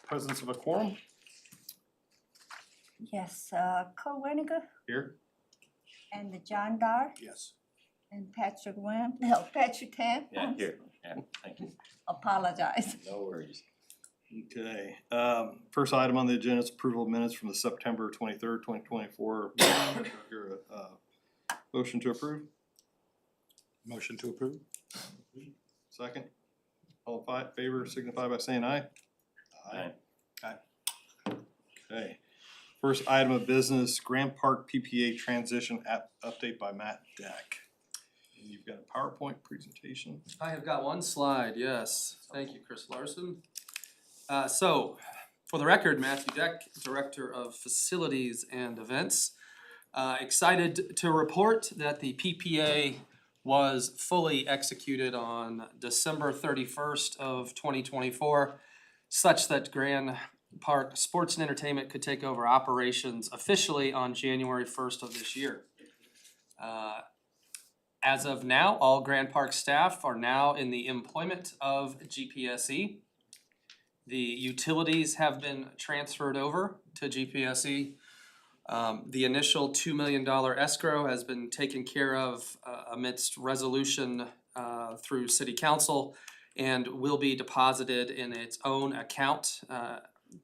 presence of a quorum. Yes, Cole Weniger Here. and John Dar Yes. and Patrick Tam. Yeah, here, yeah, thank you. Apologize. No worries. Okay, first item on the agenda is approval of minutes from the September 23rd, 2024. Here, motion to approve, Motion to approve? second. All in favor signify by saying aye. Aye. Okay, first item of business, Grant Park PPA transition app update by Matt Deck. And you've got a PowerPoint presentation. I have got one slide, yes. Thank you, Chris Larson. So, for the record, Matthew Deck, Director of Facilities and Events. Excited to report that the PPA was fully executed on December 31st of 2024, such that Grand Park Sports and Entertainment could take over operations officially on January 1st of this year. As of now, all Grand Park staff are now in the employment of GPSE. The utilities have been transferred over to GPSE. The initial $2 million escrow has been taken care of amidst resolution through City Council and will be deposited in its own account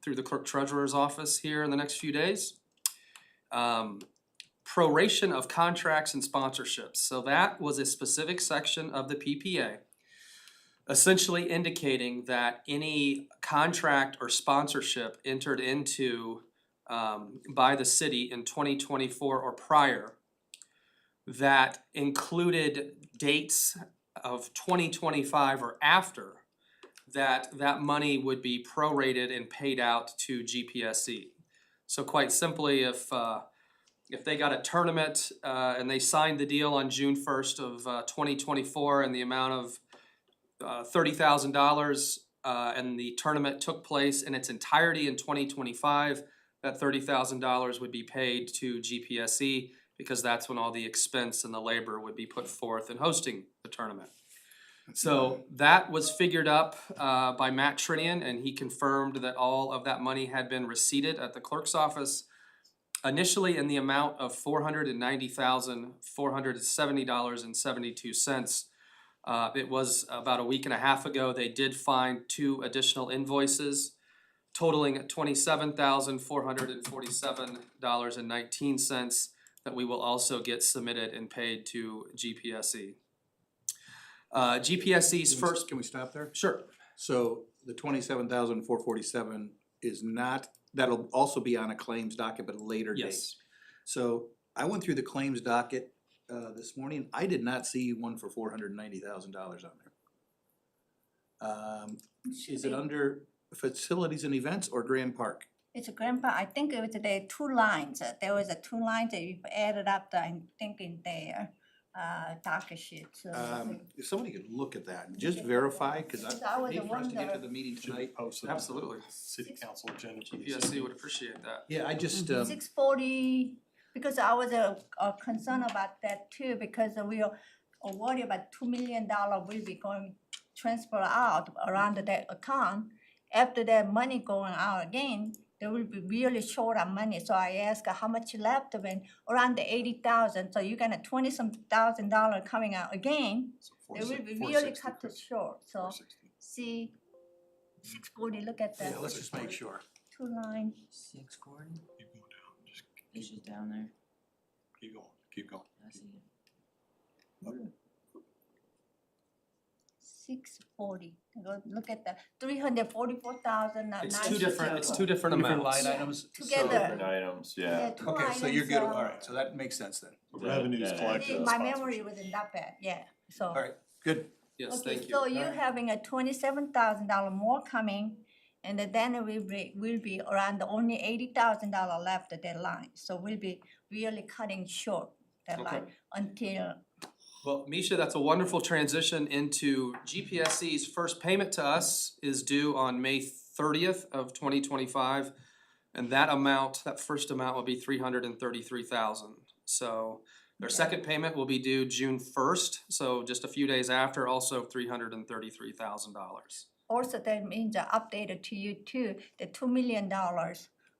through the Clerk Treasurer's office here in the next few days. Proration of contracts and sponsorships. So that was a specific section of the PPA, essentially indicating that any contract or sponsorship entered into by the city in 2024 or prior that included dates of 2025 or after, that money would be prorated and paid out to GPSE. So quite simply, if they got a tournament and they signed the deal on June 1st of 2024 in the amount of $30,000 and the tournament took place in its entirety in 2025, that $30,000 would be paid to GPSE because that's when all the expense and the labor would be put forth in hosting the tournament. So that was figured up by Matt Trinian, and he confirmed that all of that money had been receipted at the clerk's office, initially in the amount of $490,470.72. It was about a week and a half ago, they did find 2 additional invoices totaling $27,447.19 that we will also get submitted and paid to GPSE. GPSE's first. Can we stop there? Sure. So the 27,447 is not, that'll also be on a claims docket, but a later date. Yes. So I went through the claims docket this morning. I did not see one for $490,000 on there. Is it under facilities and events or Grand Park? It's a grandpa, I think it was the 2 lines, there was a 2 lines that you added up, I think in there, docket sheet, so. If somebody could look at that and just verify, cause Because I was I hate for us to get to wonder- the meeting tonight. Posted Absolutely. City council agenda. for the GPSE would appreciate that. Yeah, I just, 640, because I was concerned about that too, because we are worried about $2 million will be going transfer out around that account. After that money going out again, they will be really short on money. So I asked how much left when around the 80,000. So you got a 20-some thousand dollar coming out again. They will be really cut it short. So see, 640. Look at that. yeah, let's just make sure. 2 lines. 640? Keep going down, just It's just down there. keep going, keep going. I see it. 640. Look at that. 344,000. It's two different amounts. line items. Together. Different items, yeah. Two Okay, so you're items, good, alright, so that makes sense then. Revenues that collected. adds My up. memory wasn't that bad, yeah, so. Alright, good. Yes, Okay, thank you. so you're having a $27,000 more coming, and then it will be around only $80,000 left at that line. So we'll be really cutting short that Okay. line until, Well, Misha, that's a wonderful transition into GPSE's first payment to us is due on May 30th of 2025. And that amount, that first amount will be $333,000. So their second payment will be due June 1st, so just a few days after, also $333,000. also that means I updated to you too, the $2 million.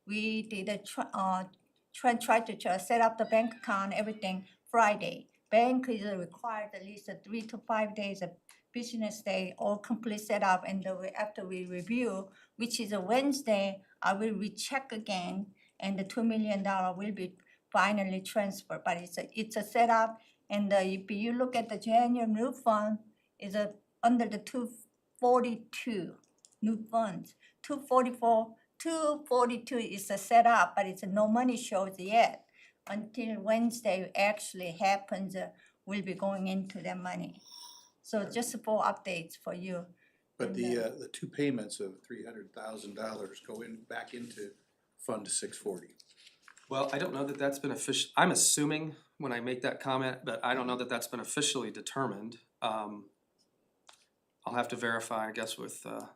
We did try to set up the bank account, everything Friday. Bank is required at least 3 to 5 days of business day, all complete setup, and after we review, which is a Wednesday, I will recheck again, and the $2 million will be finally transferred, but it's a setup, and if you look at the January new fund, is under the 242 new funds, 242 is a setup, but it's no money shows yet. Until Wednesday actually happens, we'll be going into the money. So just for updates for you. But And, the two payments of $300,000 go back into Fund 640. Well, I don't know that that's been I'm assuming when I make that comment, but I don't know that that's been officially determined. I'll have to verify, I guess, with the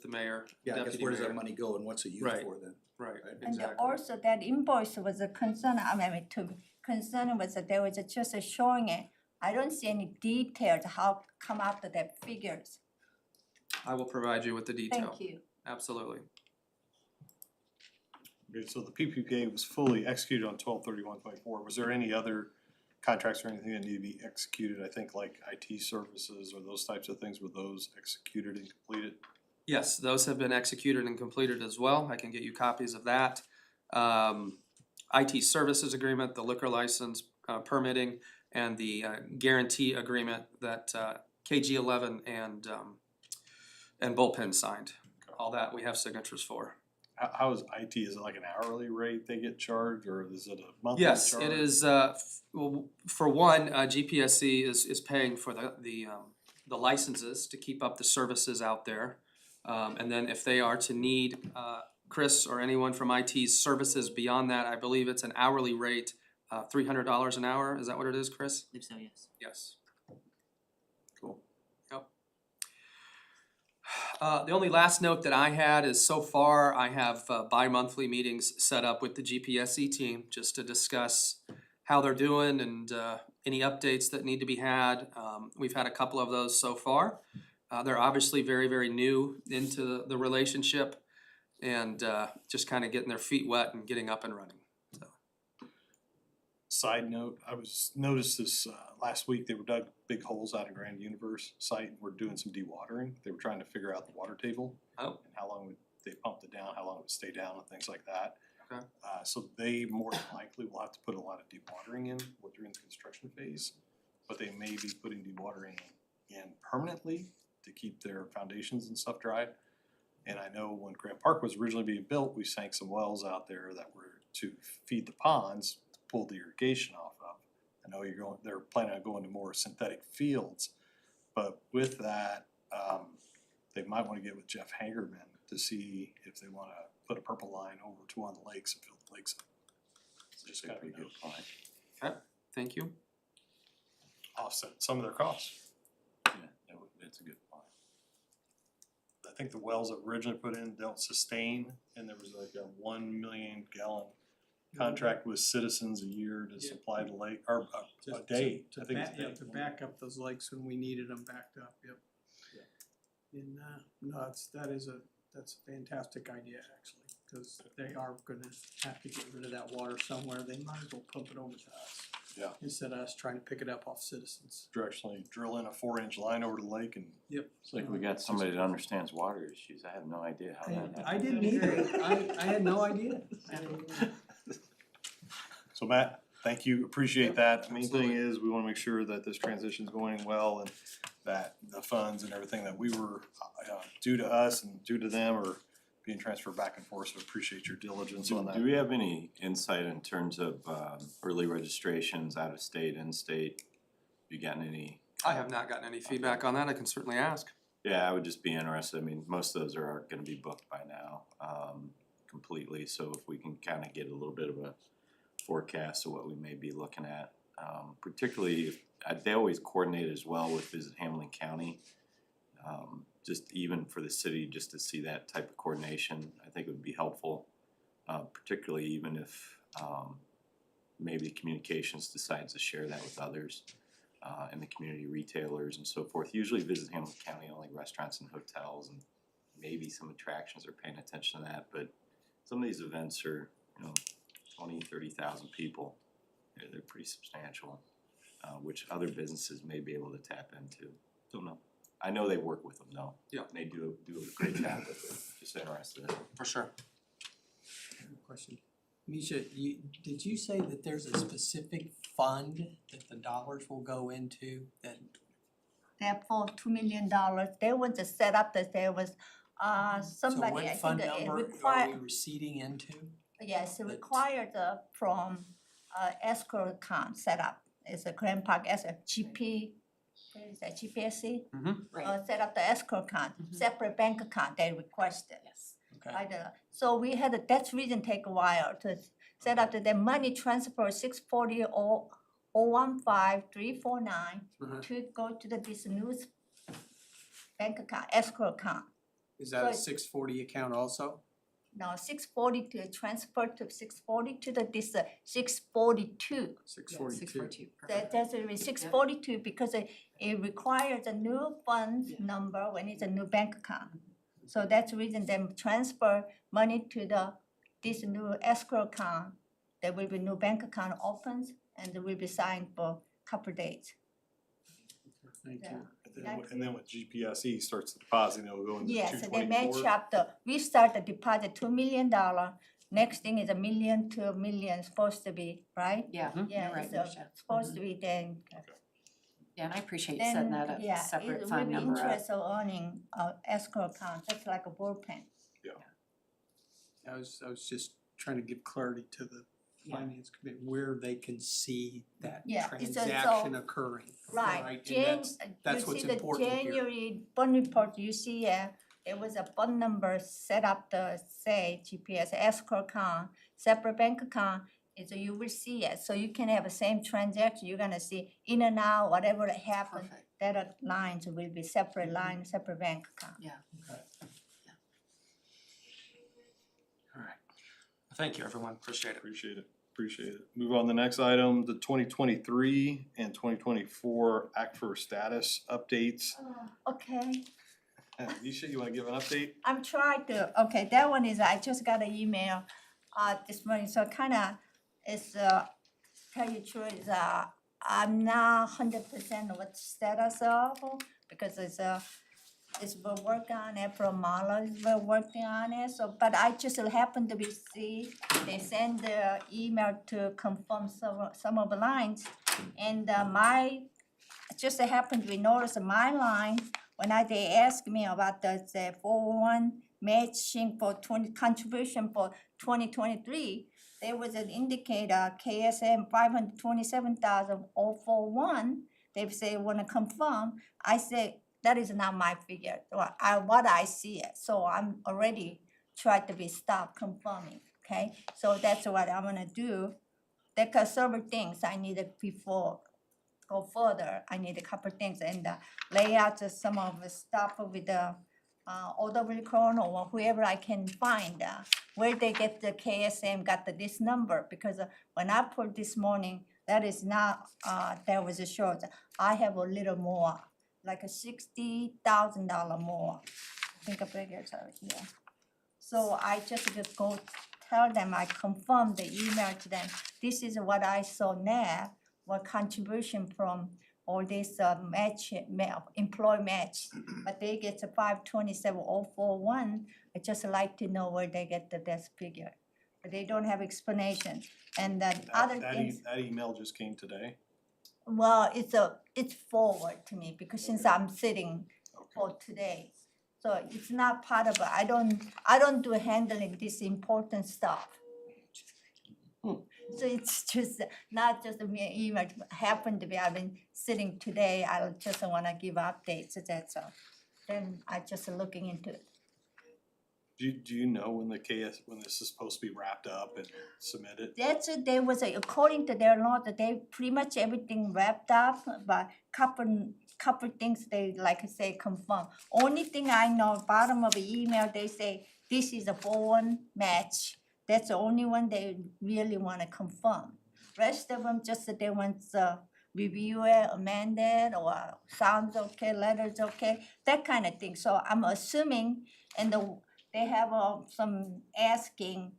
mayor, Yeah, I guess deputy where does that mayor. money go and what's it used Right. for then? Right, And exactly. also that invoice was a concern, concern was that there was just showing it. I don't see any details how come up to that figures. I will provide you with the detail. Thank you. Absolutely. Okay, so the PPPA was fully executed on 12/31/24. Was there any other contracts or anything that need to be executed? I think like IT services or those types of things, were those executed and completed? Yes, those have been executed and completed as well. I can get you copies of that. IT services agreement, the liquor license permitting, and the guarantee agreement that KG11 and Bullpen signed. All that we have signatures for. How is IT, is it like an hourly rate they get charged, or is it a monthly charge? Yes, it is, well, for one, GPSC is paying for the licenses to keep up the services out there. And then if they are to need, Chris or anyone from IT's services beyond that, I believe it's an hourly rate, $300 an hour, is that what it is, Chris? I believe so, yes. Yes. Cool. Yep. The only last note that I had is so far I have bi-monthly meetings set up with the GPSC team just to discuss how they're doing and any updates that need to be had. We've had a couple of those so far. They're obviously very, very new into the relationship and just kind of getting their feet wet and getting up and running. So. Side note, I noticed this last week, they were dug big holes out of Grand Universe site and we're doing some dewatering. They were trying to figure out the water table. Oh. And how long would they pumped it down, how long it would stay down and things like that. Okay. So they more than likely will have to put a lot of dewatering in during the construction phase. But they may be putting dewatering in permanently to keep their foundations and stuff dry. And I know when Grant Park was originally being built, we sank some wells out there that were to feed the ponds, to pull the irrigation off of. I know they're planning on going to more synthetic fields, but with that, they might wanna get with Jeff Hagerman to see if they wanna put a purple line over to one of the lakes and fill the lakes up. So just kind of Pretty good point. Okay, thank you. offset some of their costs. Yeah, that's a good point. I think the wells that were originally put in don't sustain, and there was like a 1 million gallon contract with Citizens a year to Yeah. supply the lake, or a day, I think it's a day. To back up those lakes when we needed them backed up, yep. And, no, that's a fantastic idea actually, cause they are gonna have to get rid of that water somewhere, they might as well pump it over to us. Yeah. Instead of us trying to pick it up off Citizens. Directionally drill in a 4-inch line over the lake and Yep. It's like we got somebody that understands water issues. I have no idea how that happened. I didn't either, I had no idea. so Matt, thank you, appreciate that. The main thing is, we wanna make sure that this transition's going well and that the funds and everything that we were due to us and due to them are being transferred back and forth, so appreciate your diligence on that. Do we have any insight in terms of early registrations, out of state, in state? You gotten any? I have not gotten any feedback on that, I can certainly ask. Yeah, I would just be interested. I mean, most of those are gonna be booked by now, completely, so if we can kinda get a little bit of a forecast of what we may be looking at. Particularly, if, they always coordinate as well with Visit Hamilton County. Just even for the city, just to see that type of coordination, I think would be helpful. Particularly even if, maybe communications decides to share that with others. And the community retailers and so forth. Usually Visit Hamilton County only restaurants and hotels and maybe some attractions are paying attention to that, but some of these events are, 20-30,000 people. They're pretty substantial, which other businesses may be able to tap into. Don't know. I know they work with them though. Yeah. And they do a great job with it. Just interested. For sure. Question. Misha, did you say that there's a specific fund that the dollars will go into that? Therefore, $2 million, there was a setup that there was, somebody, I So what fund think it number are required, we receding into? yes, it that- required from escrow account setup. It's a Grand Park as a GP, what is that, GPSC? Set up the escrow account, separate bank account they requested. Yes. Okay, By so we had, that's reason take a while to set up the money transfer 640,015,349 Mhm. to go to this new bank account, escrow account. is that a So- 640 account also? Now 640 to transfer to 640 to this 642. 642. That's a 642 because it requires a new fund number when it's a new bank account. So that's the reason them transfer money to this new escrow account. There will be new bank account opens and it will be signed for couple days. Thank Yeah. you. And then with GPSE starts depositing, it'll go into Yes, two they twenty-four. match up we start the deposit $2 million. Next thing is $1 million to $1 million supposed to be, right? Yeah, Yeah, you're right, it's Misha. supposed to be then. Yeah, and I appreciate you setting Then, that yeah, up, separate it will fund be number up. interest of earning escrow account, just like a bullpen. I was just trying to give clarity to the Yeah. finance committee where they can see that Yeah, it's a- transaction so- occurring. Right, And that's you what's see the important here. January bond report, you see, there was a bond number set up the, say, GPS escrow account, separate bank account, you will see it, so you can have the same transaction, you're gonna see in and out, whatever happened, Perfect. that lines will be separate line, separate bank account. Thank you, everyone. Appreciate it. Appreciate it. Move on to the next item, the 2023 and 2024 ACFR status updates. Okay. Nisha, you wanna give an update? I'm trying to, okay, that one is, I just got an email this morning, so kinda, it's tell you the truth, is I'm not 100% what status of, because we're working on it, from Marla is we're working on it, so, but I just happened to be see, they send the email to confirm some of the lines, and just happened to be notice my line, when they asked me about the 401 matching for contribution for 2023, there was an indicator, KSM 527,041, they say wanna confirm, I say, that is not my figure, what I see it, so I'm already trying to be stop confirming, okay? So that's what I'm gonna do, there are several things I needed before go further, I need a couple things and lay out just some of the stuff with the OW Cron or whoever I can find, where they get the KSM got this number, because when I put this morning, that is not, that was a short, I have a little more, like a $60,000 more. I think a bigger, here. So I just go tell them, I confirm the email to them, this is what I saw now, what contribution from all this employee match, but they get the 527,041. I just like to know where they get the best figure, but they don't have explanation. And then other things, That email just came today. well, it's forward to me because since I'm sitting for today, so it's not part of it. I don't do handling this important stuff. So it's just not just a mere email, happened to be, I've been sitting today, I just wanna give updates, that's all. Then I just looking into it. Do you know when when this is supposed to be wrapped up and submitted? That's it, there was according to their law, that they pretty much everything wrapped up, but couple things they, like I say, confirm. Only thing I know, bottom of the email, they say, this is a 4-1 match. That's the only one they really wanna confirm. Rest of them just that they want review it, amend it, or sounds okay, letters okay, that kind of thing. So I'm assuming and they have some asking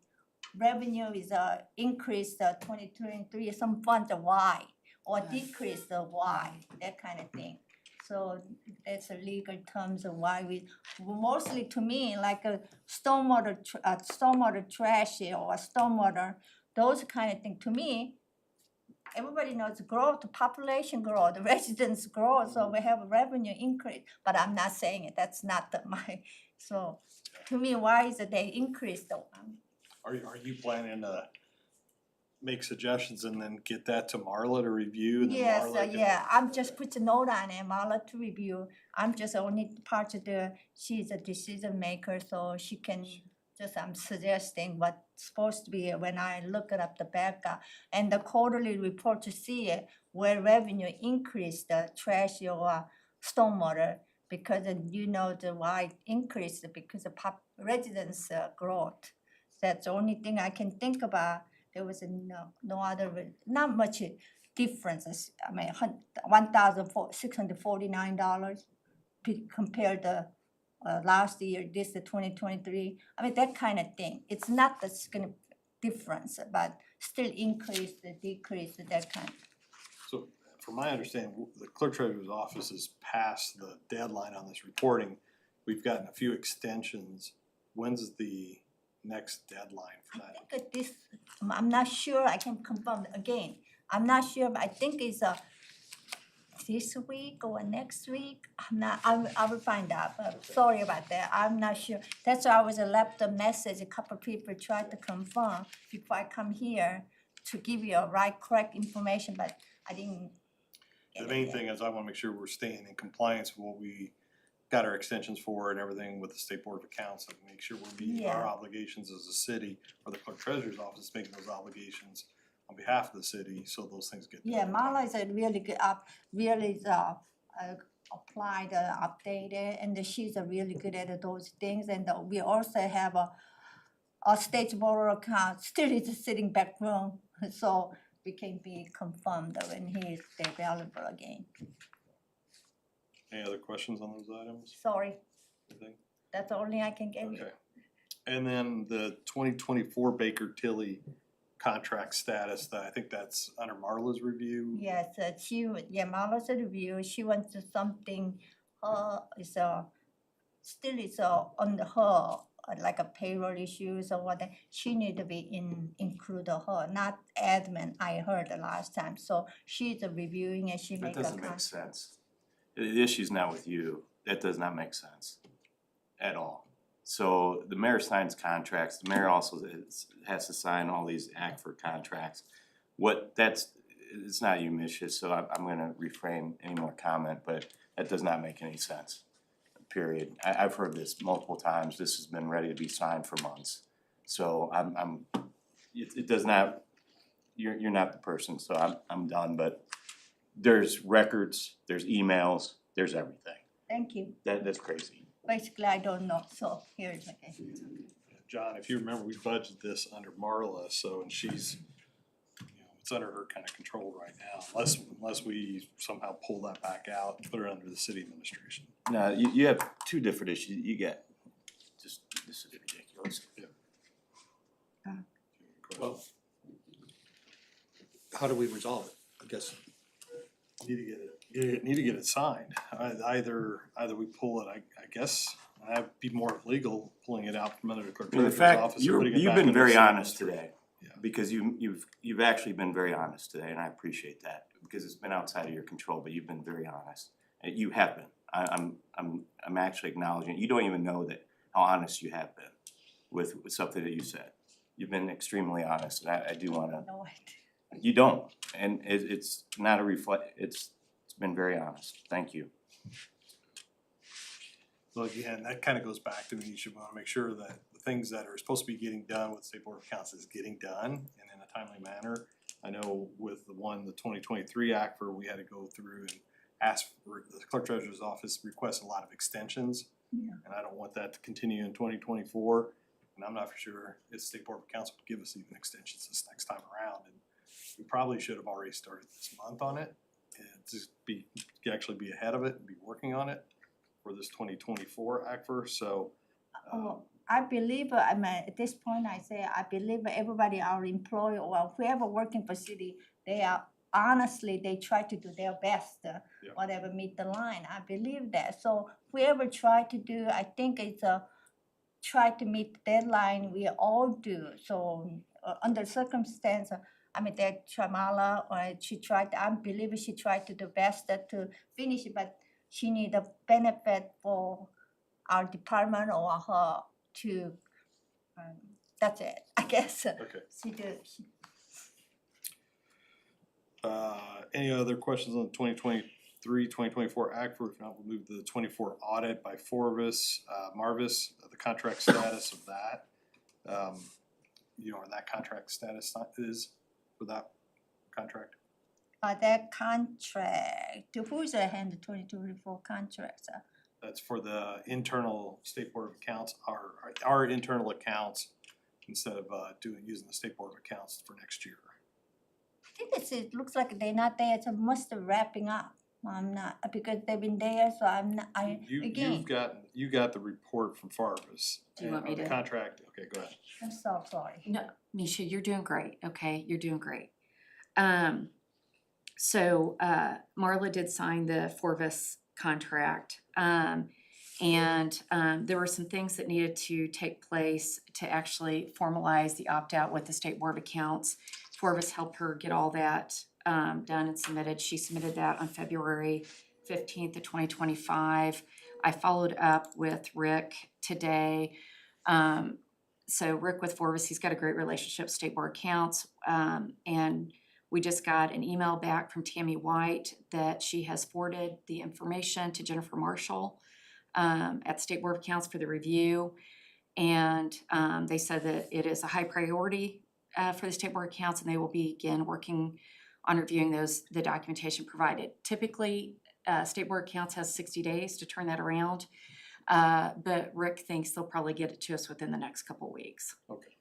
revenue is increased 2023, some funds are why, or decrease the why, that kind of thing. So that's a legal terms of why we, mostly to me, like a stormwater trash or stormwater, those kind of thing, to me, everybody knows growth, population growth, residents grow, so we have a revenue increase, but I'm not saying it, that's not my, so to me, why is it they increase the one? Are you planning to make suggestions and then get that to Marla to review and then Yes, Marla can? yeah, I'm just put a note on it, Marla to review. I'm just only part of she's a decision maker, so she can just, I'm suggesting what's supposed to be when I look it up the backup. And the quarterly report to see it, where revenue increased, the trash or stormwater, because you know the why increased because of residents growth. That's the only thing I can think about. There was no other, not much differences. I mean, $1,649 compared to last year, this the 2023. I mean, that kind of thing. It's not the significant difference, but still increase, decrease, that kind. So from my understanding, the clerk treasurer's office has passed the deadline on this reporting. We've gotten a few extensions. When's the next deadline for I that? think that this, I'm not sure, I can confirm again. I'm not sure, but I think it's this week or next week. I'm not, I will find out, but sorry about that, I'm not sure. That's why I was left a message, a couple people tried to confirm before I come here to give you a right, correct information, but I didn't The get main it thing is I wanna make sure we're staying in compliance with what we got our extensions for and everything with the State Board of Accounts, and make sure we're meeting our Yeah. obligations as a city, or the clerk treasurer's office making those obligations on behalf of the city, so those things get done. Yeah, Marla is a really good really applied, updated, and she's really good at those things. And we also have a state board account, still is sitting back room, so we can be confirmed when he is available again. Any other questions on those items? Sorry, Anything? that's the only I can give you. Okay. And then the 2024 Baker Tilly contract status, that I think that's under Marla's review. Yes, Marla's a review, she wants to something, is still is on her, like a payroll issues or what, she need to be include her, not admin, I heard the last time, so she's reviewing and she That make a doesn't make sense. The issue's not with you, that does not make sense at all. So the mayor signs contracts, the mayor also has to sign all these ACFR contracts. It's not you, Misha, so I'm gonna refrain any more comment, but that does not make any sense, period. I've heard this multiple times, this has been ready to be signed for months. So it does not, you're not the person, so I'm done, but there's records, there's emails, there's everything. Thank you, That's crazy. basically I don't know, so here's okay. John, if you remember, we budgeted this under Marla, so, and she's, it's under her kind of control right now, unless we somehow pull that back out and put it under the city administration. No, you have two different issues, you get, this is ridiculous. Well, how do we resolve it? I guess, Need to get it signed. Either we pull it, I guess, I'd be more legal pulling it out from under the clerk In treasurer's fact, office and putting it you've back been under the very city honest administration. today, Yeah. because you've actually been very honest today, and I appreciate that, because it's been outside of your control, but you've been very honest. You have been, I'm actually acknowledging, you don't even know that, how honest you have been with something that you said. You've been extremely honest, and I do wanna, No idea. you don't, and it's not a it's been very honest, thank you. So again, that kind of goes back to me, you should wanna make sure that the things that are supposed to be getting done with State Board of Accounts is getting done and in a timely manner. I know with the 2023 Act, where we had to go through and ask for, the clerk treasurer's office requests a lot of extensions. Yeah. And I don't want that to continue in 2024, and I'm not for sure if State Board of Accounts would give us even extensions this next time around. And we probably should have already started this month on it, and just actually be ahead of it and be working on it for this 2024 ACFR, so I believe, I mean, at this point, I say, I believe everybody, our employee or whoever working for city, they are, honestly, they try to do their best, Yeah. whatever meet the line, I believe that. So whoever try to do, I think it's try to meet the deadline, we all do. So under circumstance, I mean, that Shamala, or she tried, I believe she tried to do best to finish it, but she need a benefit for our department or her to, that's it, I guess. Okay. She did, Any other questions on 2023-2024 act? If not, we'll move to the 24 audit by Forvis, Marvis, the contract status of that. You know, where that contract status is for that contract? that contract, who's hand the 2024 contracts? That's for the internal State Board of Accounts, our internal accounts, instead of using the State Board of Accounts for next year. I think it looks like they're not there, it's must have wrapping up. I'm not, because they've been there, so I'm not, again, You got the report from Farvis. Do you want me and the to- contract, okay, go ahead. I'm so sorry. No, Misha, you're doing great, okay? You're doing great. So Marla did sign the Forvis contract. And there were some things that needed to take place to actually formalize the opt-out with the State Board of Accounts. Forvis helped her get all that done and submitted. She submitted that on February 15th of 2025. I followed up with Rick today. So Rick with Forvis, he's got a great relationship, State Board Accounts. And we just got an email back from Tammy White that she has forwarded the information to Jennifer Marshall at State Board of Accounts for the review. And they said that it is a high priority for the State Board of Accounts, and they will begin working on reviewing the documentation provided. Typically, State Board of Accounts has 60 days to turn that around. But Rick thinks they'll probably get it to us within the next couple weeks. Okay.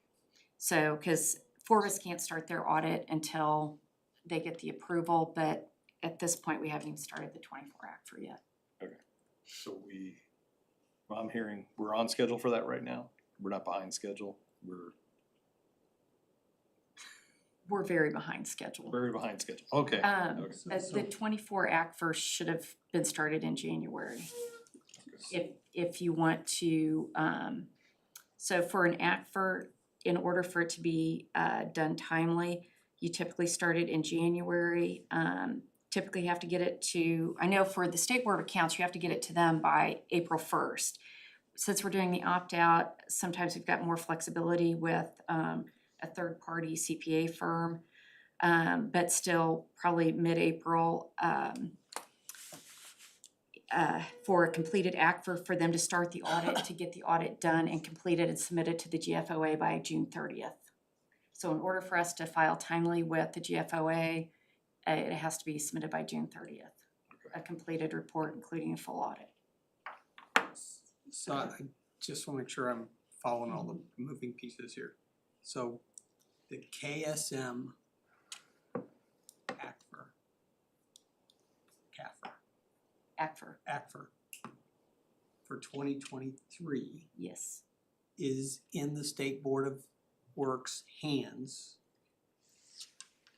So, because Forvis can't start their audit until they get the approval, but at this point, we haven't even started the 24 Act for yet. So I'm hearing we're on schedule for that right now. We're not behind schedule. We're very behind schedule. Very behind schedule. Okay. Okay. The 24 Act first should have been started in January. If you want to, so for an act in order for it to be done timely, you typically start it in January. Typically you have to get it to, I know for the State Board of Accounts, you have to get it to them by April 1st. Since we're doing the opt-out, sometimes we've got more flexibility with a third-party CPA firm, but still probably mid-April for a completed act for them to start the audit, to get the audit done and completed and submitted to the GFOA by June 30th. So in order for us to file timely with the GFOA, it has to be submitted by June 30th. A completed report, including a full audit. So I just wanna make sure I'm following all the moving pieces here. So the KSM ACFR for 2023 Yes. is in the State Board of Works' hands.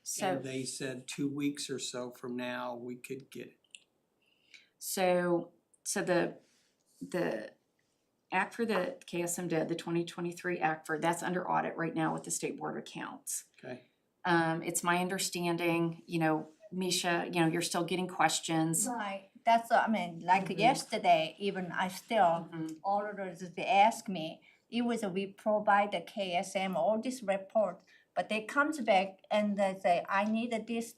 So, And they said 2 weeks or so from now, we could get it. so the ACFR that KSM did, the 2023 ACFR, that's under audit right now with the State Board of Accounts. Okay. It's my understanding, Misha, you're still getting questions. Right, that's, I mean, like yesterday, even I still, auditors, they ask me, it was, we provide the KSM, all this report, but they comes back and they say, I need this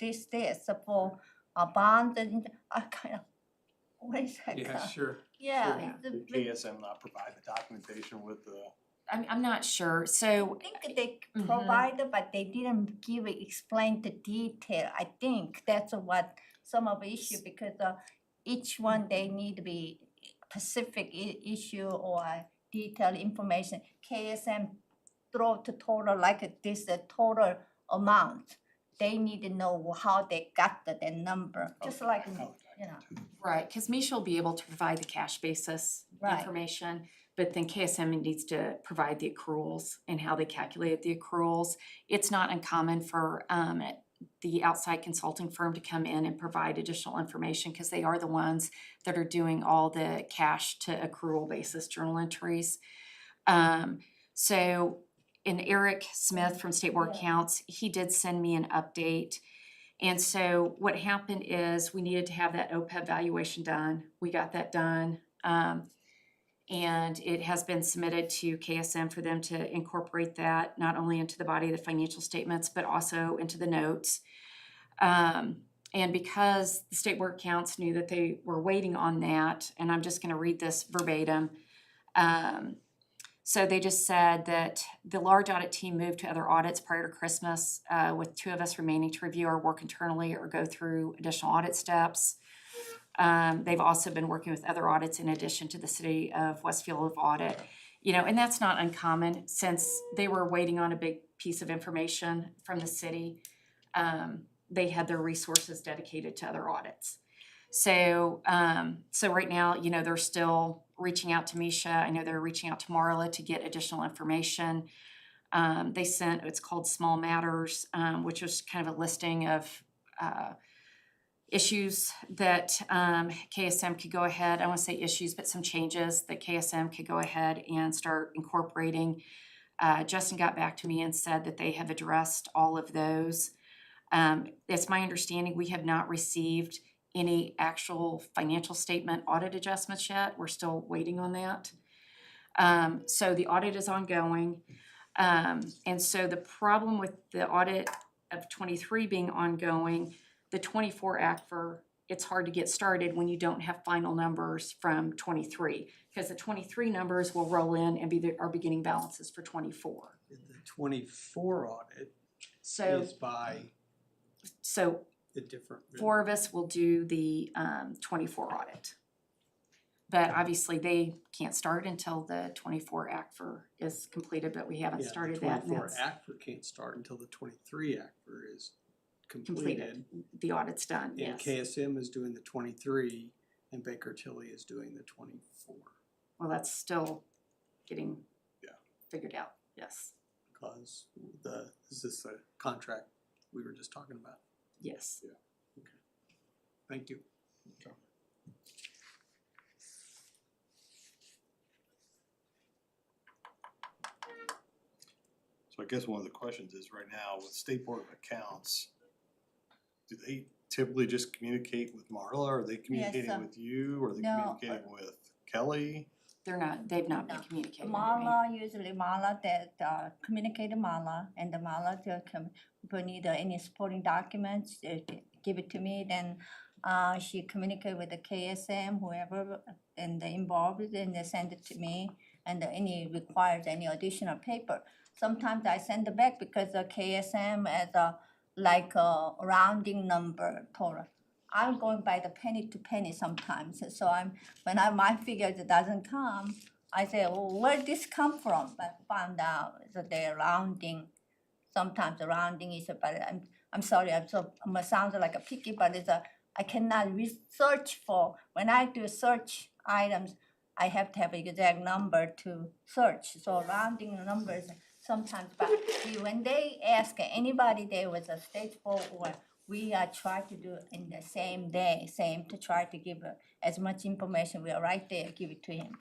for a bond, and I kind of, what is that? Yeah, sure. Yeah, Did it's a- KSM not provide the documentation with the? I'm not sure, so, I think they Mhm. provided, but they didn't explain the detail. I think that's what some of the issue, because each one they need to be specific issue or detailed information. KSM throw the total like this, the total amount. They need to know how they got that number, just like, right, because Misha will be able to provide the cash basis Right. information, but then KSM needs to provide the accruals and how they calculate the accruals. It's not uncommon for the outside consulting firm to come in and provide additional information because they are the ones that are doing all the cash to accrual basis journal entries. So, and Eric Smith from State Board of Accounts, he did send me an update. And so what happened is we needed to have that OPEB valuation done. We got that done. And it has been submitted to KSM for them to incorporate that not only into the body of the financial statements, but also into the notes. And because the State Board of Accounts knew that they were waiting on that, and I'm just gonna read this verbatim. So they just said that the large audit team moved to other audits prior to Christmas, with 2 of us remaining to review our work internally or go through additional audit steps. They've also been working with other audits in addition to the City of Westfield audit. You know, and that's not uncommon since they were waiting on a big piece of information from the city. They had their resources dedicated to other audits. So right now, you know, they're still reaching out to Misha. I know they're reaching out to Marla to get additional information. They sent, it's called Small Matters, which was kind of a listing of issues that KSM could go ahead, I won't say issues, but some changes that KSM could go ahead and start incorporating. Justin got back to me and said that they have addressed all of those. It's my understanding we have not received any actual financial statement audit adjustments yet. We're still waiting on that. So the audit is ongoing. And so the problem with the audit of 23 being ongoing, the 24 ACFR, it's hard to get started when you don't have final numbers from 23, because the 23 numbers will roll in and be our beginning balances for 24. The 24 audit So, is by so the different. 4 of us will do the 24 audit. But obviously they can't start until the 24 ACFR is completed, but we haven't started that. The And 24 that's ACFR can't start until the 23 ACFR is completed. The audit's done, And yes. KSM is doing the 23 and Baker Tilly is doing the 24. Well, that's still getting Yeah. figured out, yes, Because is this the contract we were just talking about? yes. Thank you. So I guess one of the questions is right now with State Board of Accounts, do they typically just communicate with Marla? Are they communicating with you? Are they No, communicating with Kelly? They've not been No. communicating with me. Marla that communicate to Marla, and the Marla people need any supporting documents, give it to me, then she communicate with the KSM, whoever and they involved, and they send it to me, and any requires any additional paper. Sometimes I send it back because the KSM has a rounding number total. I'm going by the penny to penny sometimes, so my figure doesn't come, I say, well, where did this come from? But found out that they're rounding. Sometimes the rounding is, but I'm sorry, I'm sounds like a picky, but I cannot research for, when I do search items, I have to have an exact number to search, so rounding numbers sometimes, but when they ask anybody there was a state board or we try to do in the same day, to try to give as much information, we are right there, give it to him.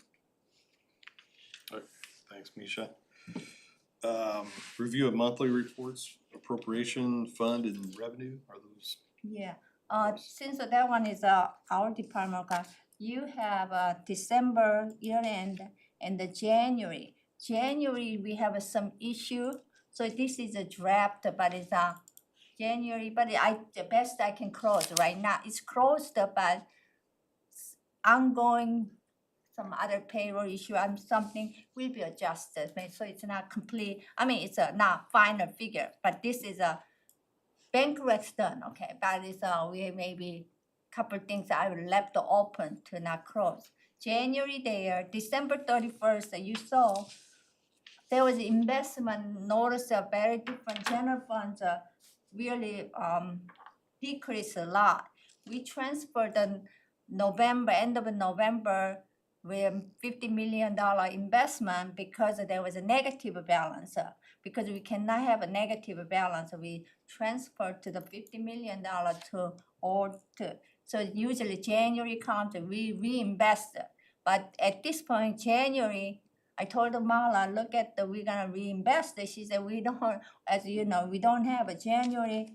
Thanks, Misha. Review of monthly reports, appropriation, fund and revenue, are those? Yeah, since that one is our department, you have December year end and the January. January, we have some issue, so this is a draft, but it's January, but the best I can close right now, it's closed, but ongoing, some other payroll issue and something will be adjusted, so it's not complete, it's not final figure, but this is a bank rec's done, okay, but it's we maybe couple things I left open to not close. January there, December 31st, you saw there was investment notice of very different general funds really decreased a lot. We transferred the end of November with $50 million investment because there was a negative balance. Because we cannot have a negative balance, we transfer to the $50 million so usually January comes, we reinvest. But at this point, January, I told Marla, look at we're gonna reinvest. She said, we don't, as you know, we don't have a January.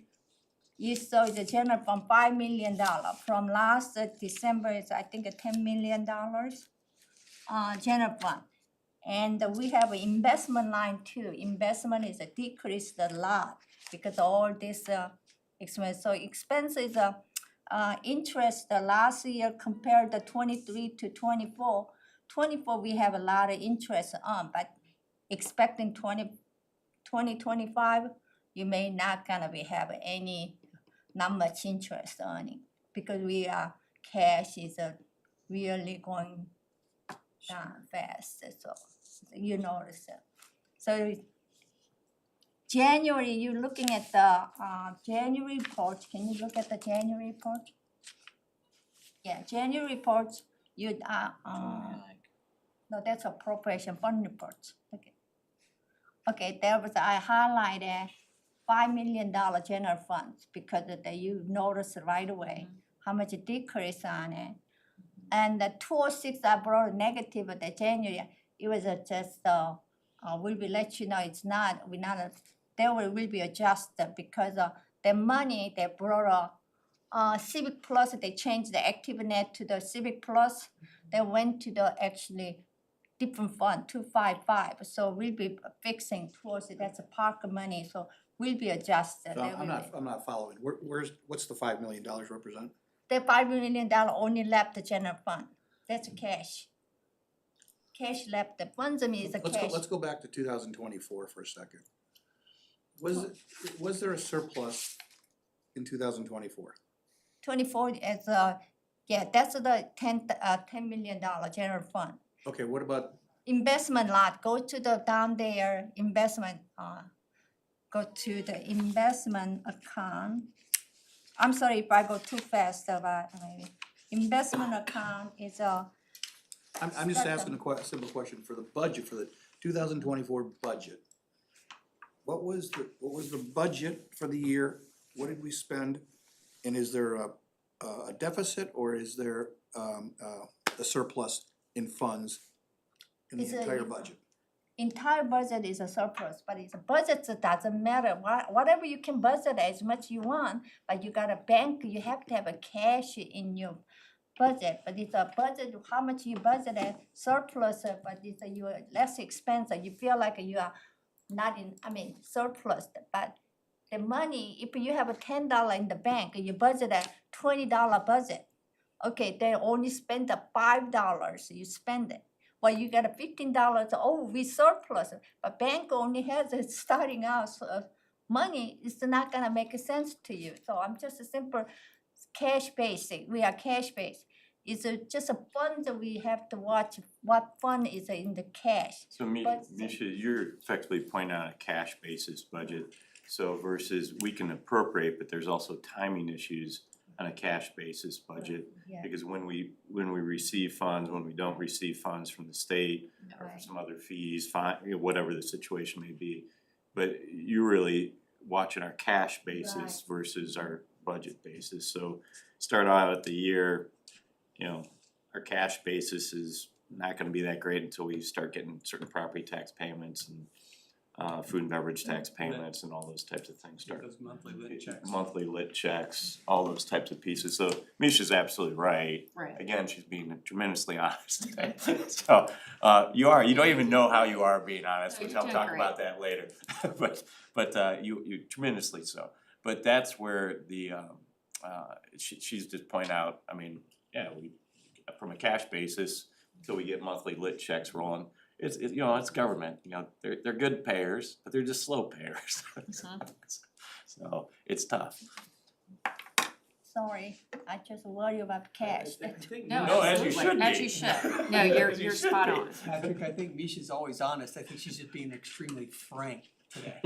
You saw the general fund $5 million. From last December, it's I think $10 million, general fund. And we have an investment line too. Investment is decreased a lot because all this expense. So expense is interest last year compared to 23 to 24. 24 we have a lot of interest on, but expecting 2025 you may not gonna have not much interest on it because we are cash is really going down fast. So you notice it. So January, you're looking at the January report. Can you look at the January report? Yeah, January reports. You no, that's appropriation fund reports. Okay. Okay, there was I highlighted $5 million general funds because you notice right away how much decrease on it. And the 206 I brought negative at the January. It was just we'll be let you know it's not they will be adjusted because the money they brought Civic Plus, they changed the ActiveNet to the Civic Plus. They went to the actually different fund 255. So we'll be fixing towards it. That's a park money. So will be adjusted. So I'm not following. What's the $5 million represent? The $5 million only left the general fund. That's cash. Cash left. The funds is a cash. Let's go back to 2024 for a second. Was there a surplus in 2024? 24 is yeah, that's the $10 million general fund. Okay, what about? Investment lot, go to the down there, investment, go to the investment account. I'm sorry if I go too fast, but maybe. Investment account is I'm just asking a simple question for the budget, for the 2024 budget. What was the budget for the year? What did we spend? And is there a deficit or is there a surplus in funds in the entire budget? Entire budget is a surplus, but it's a budget that doesn't matter. Whatever you can budget as much you want, but you got a bank, you have to have a cash in your budget. But it's a budget, how much you budget at surplus, but it's you are less expensive. You feel like you are not surplus, but the money, if you have a $10 in the bank, you budget a $20 budget. Okay, they only spend the $5, you spend it. Well, you get a $15, oh, we surplus, but bank only has it starting out, so money is not gonna make sense to you. So I'm just a simple cash basic, we are cash based. It's just a fund that we have to watch what fund is in the cash. So Misha, you're effectively pointing out a cash basis budget. So versus we can appropriate, but there's also timing issues on a cash basis budget. Yeah. Because when we receive funds, when we don't receive funds from the state or Right. some other fees, fine, whatever the situation may be. But you're really watching our cash basis versus our budget basis. So start out at the year, our cash basis is not gonna be that great until we start getting certain property tax payments and food and beverage tax payments and all those types of things start. Those monthly lit checks. Monthly lit checks, all those types of pieces. So Misha's absolutely right. Right. Again, she's being tremendously honest. So you don't even know how you are being honest, No, which you're I'll doing talk great. about that later. But you tremendously so. But that's where the she's just pointing out, we from a cash basis, until we get monthly lit checks rolling, it's government, they're good payers, but they're just slow payers. So it's tough. Sorry, I just worry about cash. No, No, as you absolutely, should as be. you should. No, you're As you you're should spot be. on. Patrick, I think Misha's always honest. I think she's just being extremely frank today.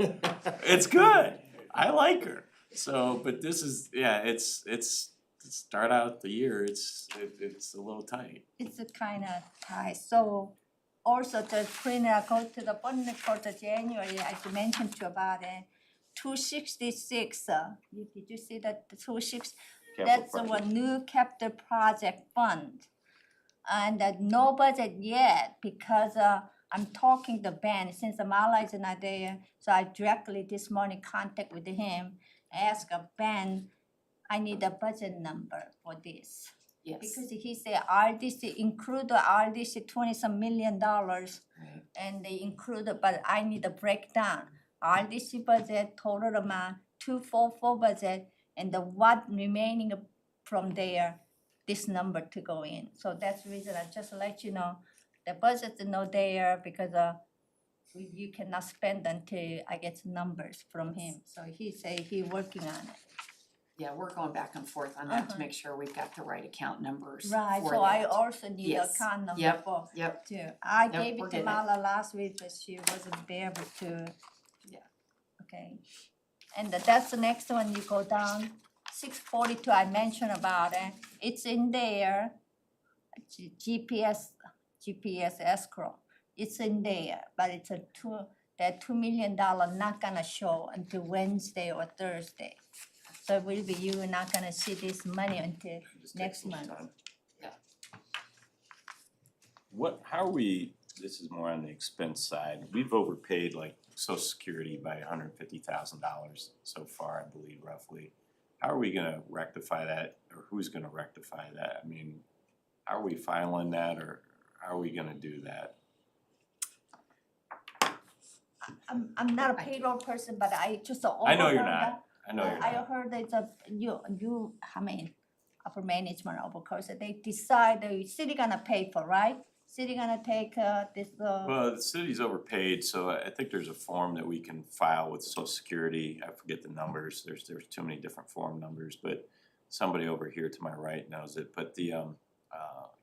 It's good. I like her. So, but this is, it's to start out the year, it's a little tight. It's kinda tight, so also the printer go to the bond for the January, I mentioned to you about it. 266, did you see that, the 26, Capital that's project. a new capital project fund. And no budget yet, because I'm talking the band, since Mala is not there, so I directly this morning contact with him, ask a band, I need a budget number for this. Yes. Because he said RDC include the RDC $20-some million, Right. and they include, but I need a breakdown. RDC budget, total amount, 244 budget, and the what remaining from there, this number to go in. So that's the reason I just let you know, the budget's not there because you cannot spend until I get numbers from him. So he say he working on it. Yeah, we're going back and forth on that to Uh-huh. make sure we've got the right account numbers Right, for so I that. also need a Yes. account number Yep. for Yep, too. I Yep, gave we're it to getting it. Mala last week, but she wasn't there to. Yeah. Okay, and that's the next one, you go down, 642, I mentioned about it, it's in there. GPS escrow, it's in there, but it's that $2 million not gonna show until Wednesday or Thursday. So will be, you're not gonna see this money until Just takes next a little month. time. Yeah. How are we, this is more on the expense side, we've overpaid like social security by $150,000 so far, I believe roughly. How are we gonna rectify that, or who's gonna rectify that? I mean, how are we filing that, or how are we gonna do that? I'm not a payroll person, but I just I know you're overheard not, that. I know you're I not. heard it's I mean, upper management of course, they decide the city gonna pay for, right? City gonna take this, Well, the city's overpaid, so I think there's a form that we can file with social security, I forget the numbers, there's too many different form numbers, but somebody over here to my right knows it, but the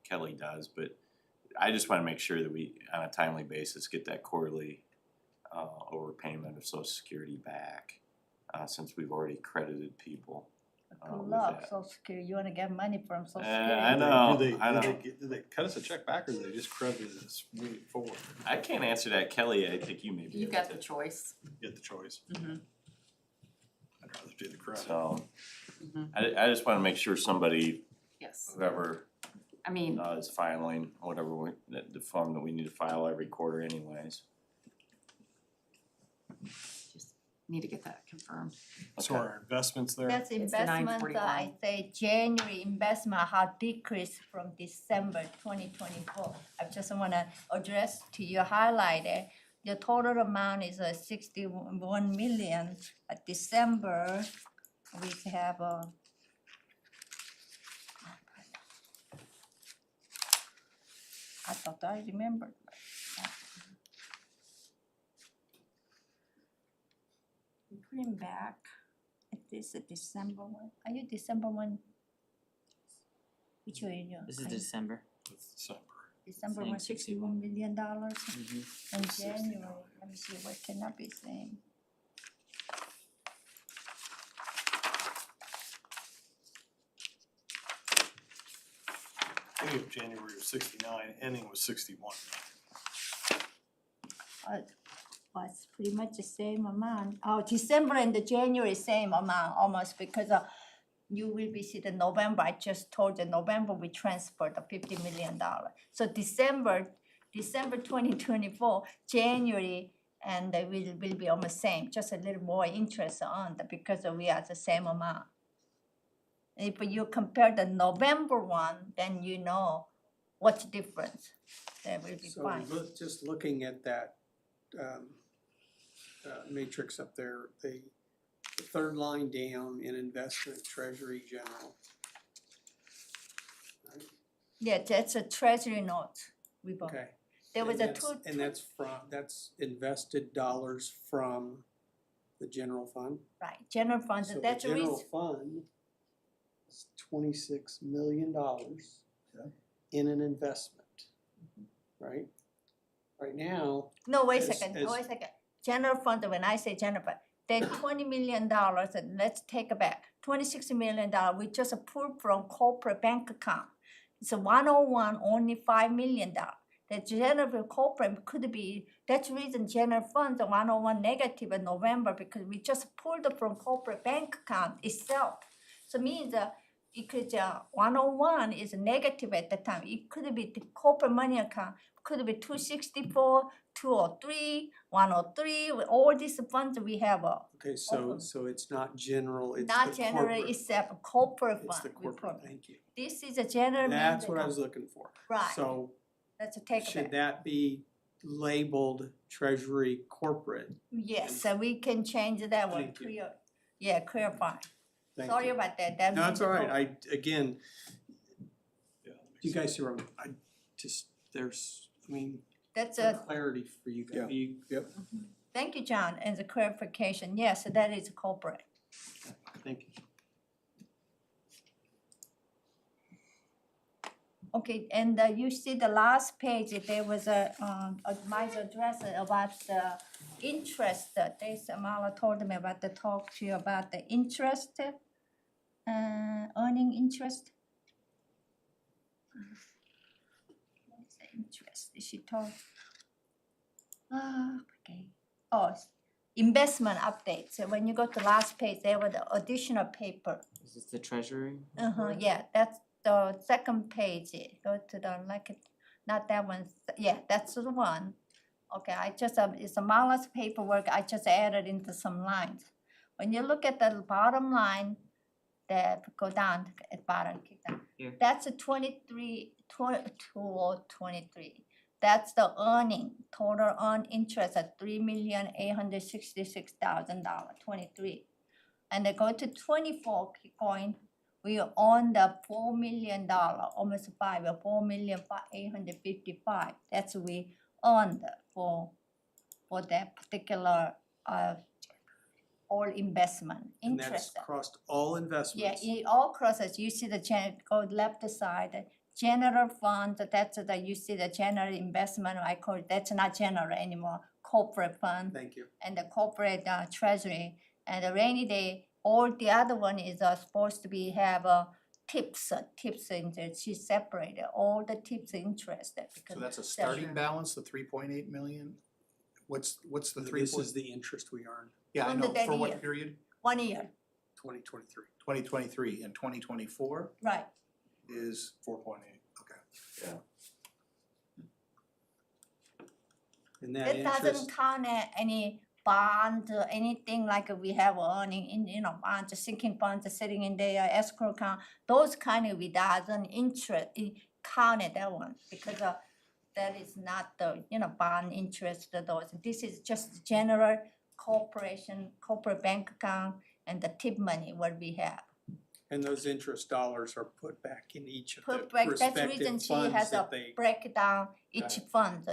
Kelly does, but I just wanna make sure that we, on a timely basis, get that quarterly overpayment of social security back, since we've already credited people with love that. social security, you wanna get money from social I security. know, Do I know. do they cut us a check back or do they just credit us moving forward? I can't answer that, Kelly, I think you may be you've able got the to. choice. Get the choice. Mhm. I'd rather do the credit. So, Mhm. I just wanna make sure somebody, Yes, whoever I mean, is filing, whatever the form that we need to file every quarter anyways. just need to get that confirmed. So our investments there, That's It's the investment, 941. I say January investment, how decreased from December 2024. I just wanna address to you, highlight it. The total amount is 61 million, but December, we have I thought I remembered. Bring back, it is a December one, are you December one? Which way are you? This is Are you December. it's December. December saying one, $61 million, Mm-hmm. and January, let me see, what cannot be same. Beginning of January was 69, ending was 61. Was pretty much the same amount. Oh, December and the January same amount almost, because you will be see the November, I just told you, November we transferred the $50 million. So December 2024, January, and they will be almost same, just a little more interest on the, because we are the same amount. If you compare the November one, then you know what's the difference. That will be So fine. just looking at that matrix up there, the third line down in investment, treasury, general. Right? Yeah, that's a treasury note we bought. Okay. There was And a that's- And that's invested dollars from the general fund? right, general funds, So the that's the general reason, fund is $26 million in an investment, right? Right now, no, wait a as- second, as- wait a second. General fund, when I say general fund, that $20 million, and let's take it back, $26 million, we just pulled from corporate bank account. It's a 101, only $5 million. The general corporate could be, that's the reason general funds are 101 negative in November, because we just pulled it from corporate bank account itself. So means it could, 101 is negative at the time. It could be the corporate money account, could be 264, 203, 103, with all these funds we have. Okay, so Open. so it's not general, it's Not the general, corporate. except corporate fund. It's the we corporate, call it. thank you. This is a general. That's what I mandate. was looking for. Right. So Let's take it should back. that be labeled treasury corporate? Yes, so we can change that one, Thank you. clear, yeah, clarify. Thank Sorry you. about that, that. No, means it's all right, corporate. again, Yeah, you guys see where I just, there's, I mean, That's clarity for you guys. Yeah. thank you, John, and the clarification, yes, that is corporate. Thank you. Okay, and you see the last page, there was my address about the interest, there's Amala told me about the talk to you about the interest, earning interest. What's the interest, she told? Okay, investment update, so when you go to last page, there was the additional paper. Is this the treasury? Yeah, that's the second page, go to the, not that one, yeah, that's the one. Okay, I just, it's a Mala's paperwork, I just added into some lines. When you look at the bottom line, that go down at bottom, kick down. Yeah. That's a 2023. That's the earning, total earned interest at $3,866,000, 23. And they go to 24, keep going, we own the $4 million, almost $4,855,000. That's we earned for that particular all investment And that's interest. across all Yeah, investments. it all crosses, you see the go left side, general fund, that's the, you see the general investment, I call it, that's not general anymore, corporate fund. Thank you. And the corporate treasury, and the rainy day, all the other one is supposed to be have tips interest, she separated all the tips interest. So that's a starting balance, the 3.8 million? What's the three This point? is the interest we earned, Yeah, I Under know, that for year. what period? 1 year, 2023. 2023 and 2024 right, is, 4.8. okay. And that it interest, doesn't count any bond, anything like we have earning in, bonds, sinking funds sitting in their escrow account, those kind of, we doesn't interest, it counted that one, because that is not the, bond interest, those, this is just general corporation, corporate bank account, and the tip money what we have. and those interest dollars are put back in each of the Put back, that's the reason respective she funds has a that they. breakdown, each Got it. fund,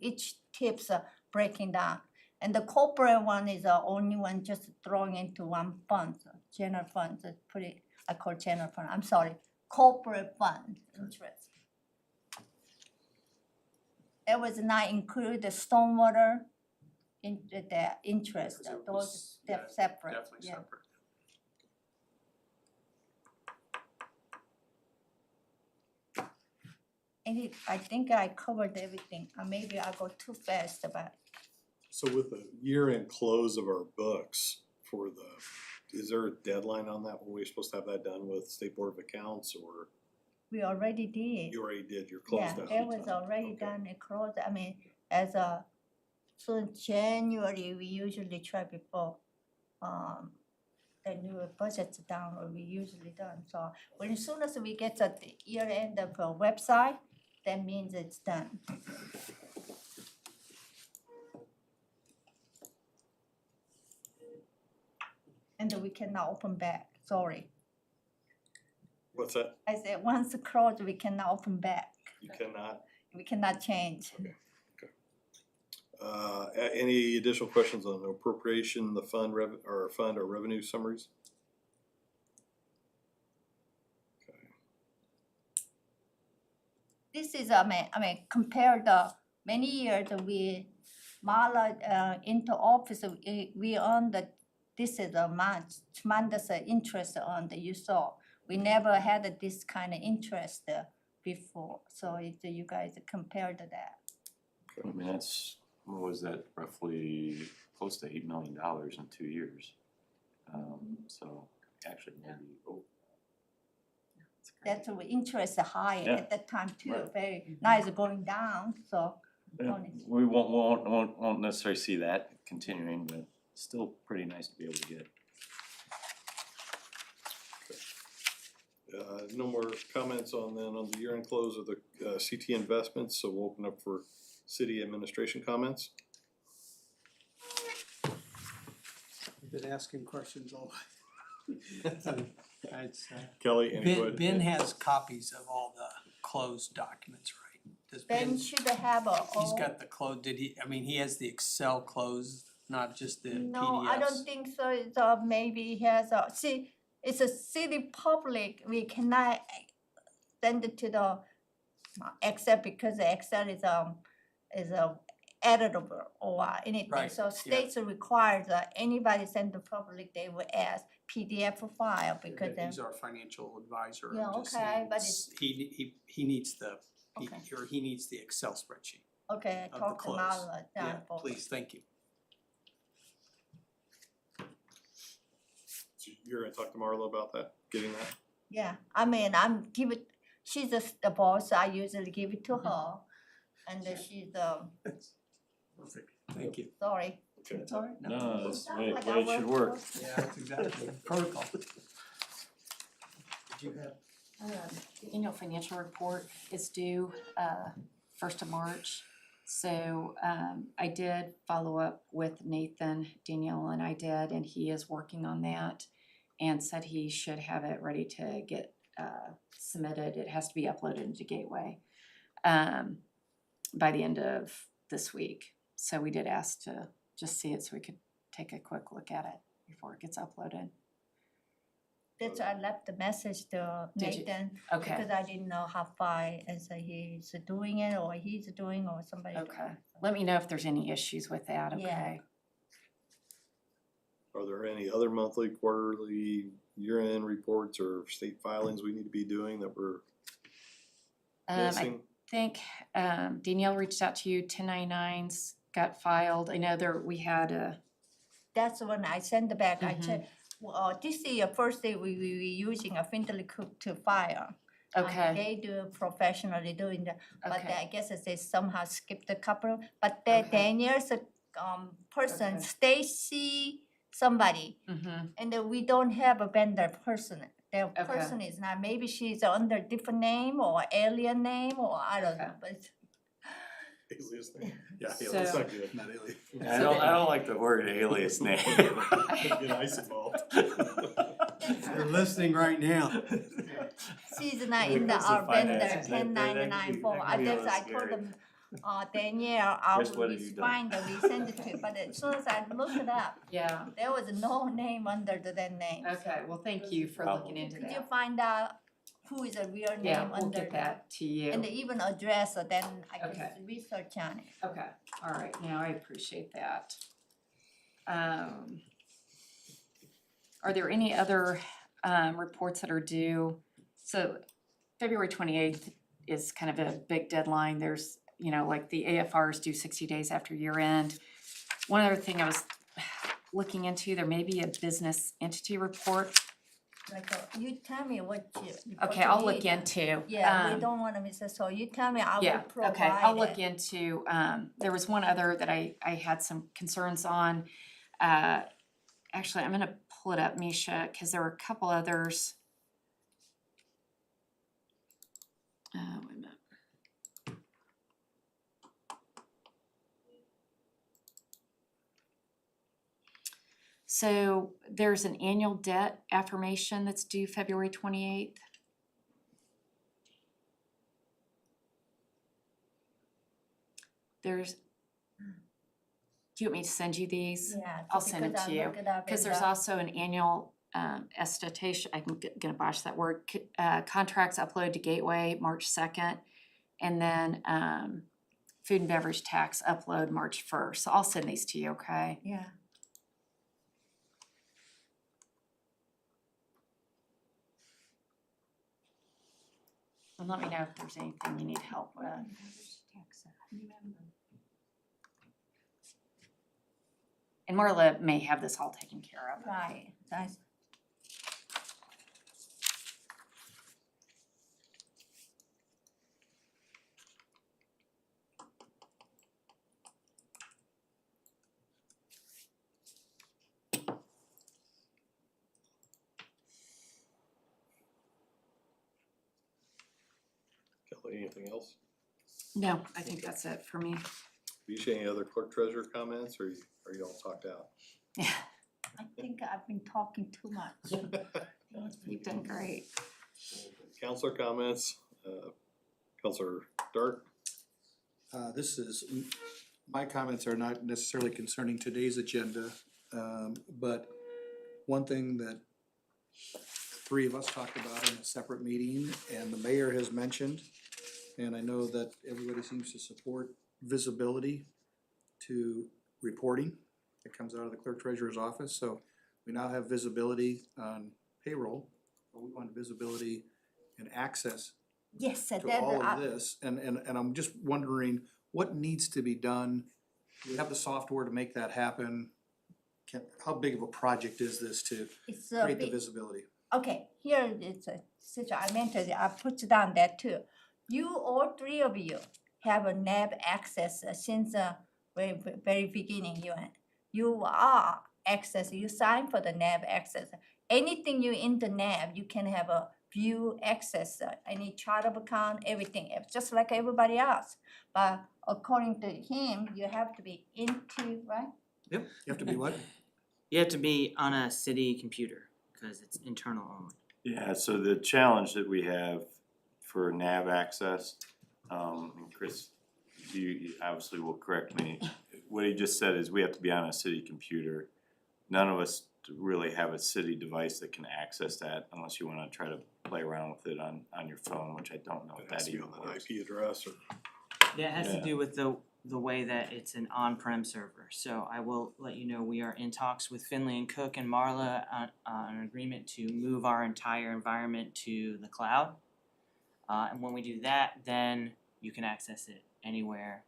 each tips breaking down. And the corporate one is the only one just throwing into one fund, general fund, put it, I call general fund, I'm sorry, corporate fund interest. That was not include the stormwater in the interest, Because it those was- yeah, separate, Definitely yeah. separate. I think I covered everything, maybe I go too fast, but So with the year-end close of our books for is there a deadline on that? Were we supposed to have that done with State Board of Accounts, or we already did. you already did, you're closed out? Yeah, that was already Okay. done, it closed, so January, we usually try before, the new budget's down, or we usually done, so when as soon as we get the year end of the website, that means it's done. And we cannot open back, sorry, What's that? I said, once it's closed, we cannot open back, You cannot? we cannot change. Any additional questions on the appropriation, the fund or revenue summaries? Okay. This is, compared the many years we Marla, into office, we earned this is a much tremendous interest on the, you saw. We never had this kind of interest before, so you guys compared to that. I mean, that's, what was that, roughly close to $8 million in 2 years. So actually maybe, That's the interest high Yeah. at that time too, Right. very, now it's going down, so. yeah, we won't necessarily see that continuing, but still pretty nice to be able to get. No more comments on the year-end close of the CT investments, so we'll open up for city administration comments. I've been asking questions all. It's, Kelly, any Ben has copies of all the closed documents, right? Does Ben should have a. He's got the close, did he, I mean, he has the Excel closed, not just the PDFs? No, I don't think so, it's maybe he has a, see, it's a city public, we cannot send it to the Excel because the Excel is editable or anything. Right, So yeah. states require that anybody send the public, they will ask PDF file because then, He's our financial advisor, Yeah, I'm just okay, saying, but he needs the, Okay. he needs the Excel spreadsheet. okay, I the talked to close. Marla Yeah, down for. please, thank you. You're gonna talk to Marla about that, getting that? Yeah, I mean, she's the boss, I usually give it to her. And then she's, Perfect, thank you. sorry. Okay. It's all right. No, that's the way, Like way I it should work work. for- Yeah, that's exactly, protocol. Did you have? The annual financial report is due 1st of March. So I did follow up with Nathan, Danielle and I did, and he is working on that and said he should have it ready to get submitted. It has to be uploaded into Gateway by the end of this week. So we did ask to just see it so we could take a quick look at it before it gets uploaded. That's why I left the message to Did you? Nathan, Okay. because I didn't know how far as he's doing it or he's doing or somebody doing Okay. it. Let me know if there's any issues with that, Yeah. okay? Are there any other monthly, quarterly, year-end reports or state filings we need to be doing that we're I missing? think Danielle reached out to you, 1099s got filed. I know we had a, That's when I send it back, I Mhm. check, this year, first day we using a Findlay Cook to file. okay, They do professionally doing that, but okay, I guess they somehow skipped a couple, but Okay. Daniel's person, Okay. Stacy, somebody. mm-hmm, And then we don't have a vendor person. The Okay. person is not, maybe she's under different name or alien name or I don't Okay. know, but Alias name? Yeah, So- that's not good. Not really. I don't like the word alias name. Get ice involved. They're listening right now. she's not When in it the comes to our vendor finances, that- 1099 that form. can be a That's I little told scary. them, Danielle, I Chris, will what have you done? find the we send it to, but as soon as I looked it up, yeah, there was no name under that name. okay, well, thank you for Problem. looking into Could you that. find out who is a real name Yeah, under we'll get that to you. And even address, then I Okay. can research on it. Okay, all right, now I appreciate that. Are there any other reports that are due? So February 28th is kind of a big deadline. There's, like the AFR is due 60 days after year end. One other thing I was looking into, there may be a business entity report. Like, you tell me what you. Okay, I'll look into. Yeah, we don't wanna miss it, so you tell me, I will Yeah, provide okay, I'll look it. into, there was one other that I had some concerns on. Actually, I'm gonna pull it up, Misha, cause there were a couple others. Wait a minute. So there's an annual debt affirmation that's due February 28th. Do you want me to send you these? Yeah, I'll send it because to I you, look it up Cause in there's the- also an annual esthetician, I'm gonna botch that word, contracts uploaded to Gateway March 2nd. And then food and beverage tax upload March 1st. So I'll send these to you, okay? Yeah. And let me know if there's anything you need help with. And Marla may have this all taken care of. Right, that's, Kelly, anything else? No, I think that's it for me. Bisha, any other clerk treasurer comments, or are you all talked out? I think I've been talking too much. You've done great. Counselor comments, Counselor Dart? My comments are not necessarily concerning today's agenda, but one thing that three of us talked about in a separate meeting, and the mayor has mentioned, and I know that everybody seems to support visibility to reporting that comes out of the clerk treasurer's office, so we now have visibility on payroll, but we want visibility and access Yes, to that, all of this, and I'm just wondering what needs to be done? Do we have the software to make that happen? How big of a project is this to it's a create the big, visibility? okay, here it's a situation, I mentioned, I put down that too. You, all three of you, have a NAB access since the very beginning, you are access, you sign for the NAB access. Anything you in the NAB, you can have a view access, any chart of account, everything, it's just like everybody else. But according to him, you have to be into, right? Yep. You have to be what? You have to be on a city computer because it's internal only. Yeah, so the challenge that we have for nav access, and Chris, you obviously will correct me. What he just said is we have to be on a city computer. None of us really have a city device that can access that unless you wanna try to play around with it on your phone, which I don't know if It has that to be even on an works. IP address or. Yeah, it has Yeah. to do with the way that it's an on-prem server. So I will let you know we are in talks with Finley and Cook and Marla on an agreement to move our entire environment to the cloud. And when we do that, then you can access it anywhere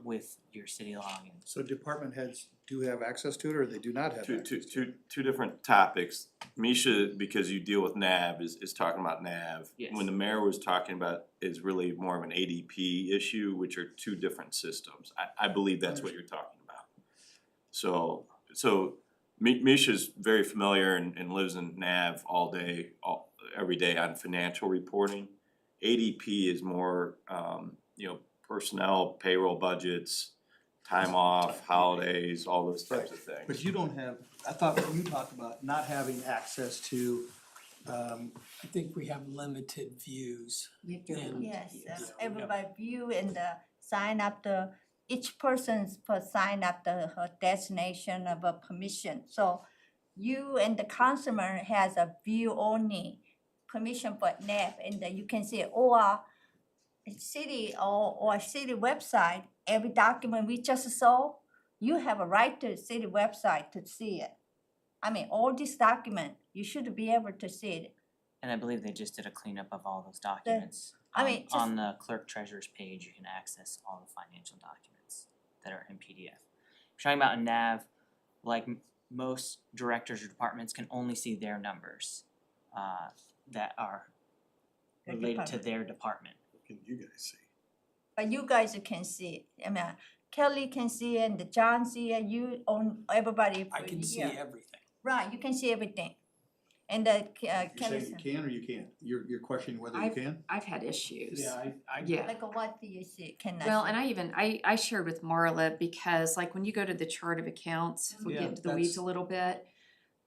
with your city login. So department heads do have access to it, or they do not have access to it? Two different topics. Misha, because you deal with NAV, is talking about NAV. Yes. When the mayor was talking about is really more of an ADP issue, which are two different systems. I believe that's what you're talking about. So Misha's very familiar and lives in NAV all day, every day on financial reporting. ADP is more, personnel, payroll budgets, time off, holidays, all those types of things. But you don't have, I thought you talked about not having access to, I think we have limited views. And Yes, yes. everybody view and sign up each person's for sign up her destination of a permission. So you and the consumer has a view only permission for NAP, and then you can see, or city or city website, every document we just saw, you have a right to city website to see it. I mean, all this document, you should be able to see it. And I believe they just did a cleanup of all those documents. I mean, just- On the clerk treasurer's page, you can access all the financial documents that are in PDF. If you're talking about a NAV, like most directors or departments can only see their numbers that are Their related to department. their department. What can you guys see? But you guys can see it. I mean, Kelly can see it, and John see it, you own, everybody I can see here. everything. Right, you can see everything. And you're Kelly, saying you can or you can't? You're questioning whether you can? I've had issues. Yeah, I Yeah. like what do you see? Can I Well, see? and I shared with Marla because like when you go to the chart of accounts, if we Yeah, get into the weeds that's- a little bit.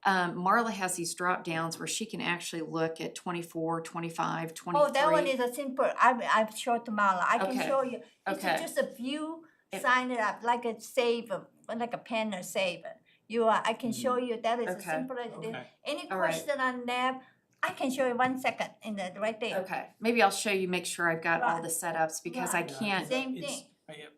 Marla has these drop downs where she can actually look at 24, 25, 23. Oh, that one is a simple, I've showed Marla, I can Okay, show you. It's okay. just a view, It- sign it up, like a save, like a pen or save. I can show you, that is a Okay, simple as this. okay. Any all right. question on NAB, I can show you 1 second in the right there. Okay, maybe I'll show you, make sure I've got all Right. the setups because I Right. can't, Same It's- thing.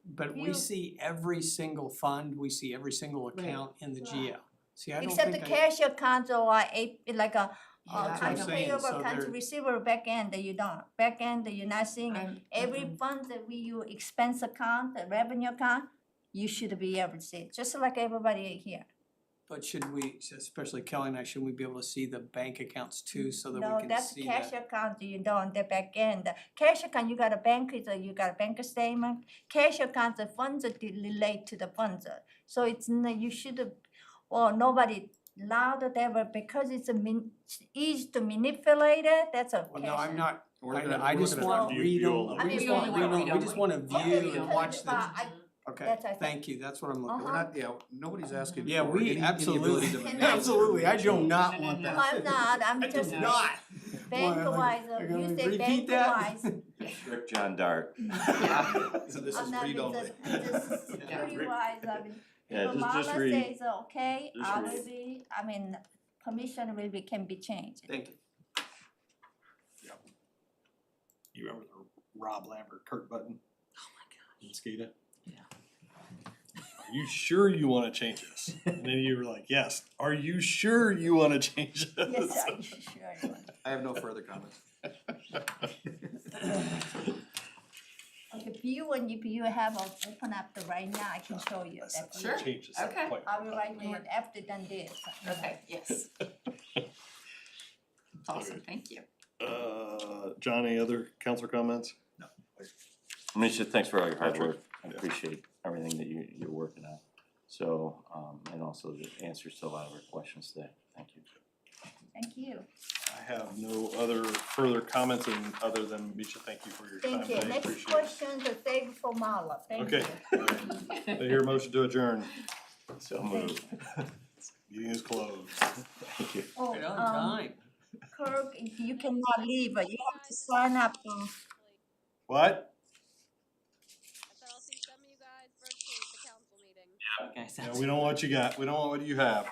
But we You- see every single fund, we see every single account in the GL. See, I don't Except the think cash account or like a Yeah, that's what I'm account saying, payable, so account they're- receivable, back end, you don't. Back end, you're not seeing it. I'm- Every fund that we use, expense account, the revenue account, you should be able to see it, just like everybody here. But should we, especially Kelly and I, should we be able to see the bank accounts too, so that No, we can that's see cash that? account, you don't, the back end. The cash account, you got a bank, you got a bank statement. Cash account, the funds are relate to the funds. So it's, you should, well, nobody allowed it ever, because it's easy to manipulate it, that's a Well, no, I'm cash. not, We're looking at- I we're just looking at want view- read view them, only. I we mean, just you want only read want them, we read just only. wanna Okay, view and because watch if the, I- okay, That's I thank you, that's what I'm looking We're for. not, yeah, nobody's asking Yeah, for we any absolutely, ability to manipulate. absolutely, I do not want No, that. I'm not, I'm I do just not. bank wise, You're you gonna say repeat bank that? wise, Strict John Dart. So this I'm is not, read only. just security wise, I mean, Yeah, if just Mama read. says okay, Just I read. will be, I mean, permission will be, can be changed. Thank you. You remember the Rob Lambert, Kurt Button? Oh my god. Mosquito? Yeah. Are you sure you wanna change this? And then you were like, yes, are you sure you wanna change this? Yes, I'm sure you want. I have no further comments. Okay, if you have open up the right now, I can show you I said, that. Sure. change this at Okay. point. I will write it after done this. Okay, yes. Awesome, thank you. John, any other council comments? Misha, thanks for all your hard Patrick. work, I appreciate everything that you're working on. So, and also the answers to a lot of our questions today, thank you. Thank you. I have no other further comments and other than Misha, thank you for your time Thank you. today, Next appreciate it. question, to save for Marla. Thank you. Okay. I hear a motion to adjourn. So moved. Meeting is closed. Thank you. Oh, Right on time. Kirk, you cannot leave, but you have to sign up. What? I said I'll see some of you guys virtually at the council meeting. Okay, Yeah, sounds we don't want what you got, we don't want what you have.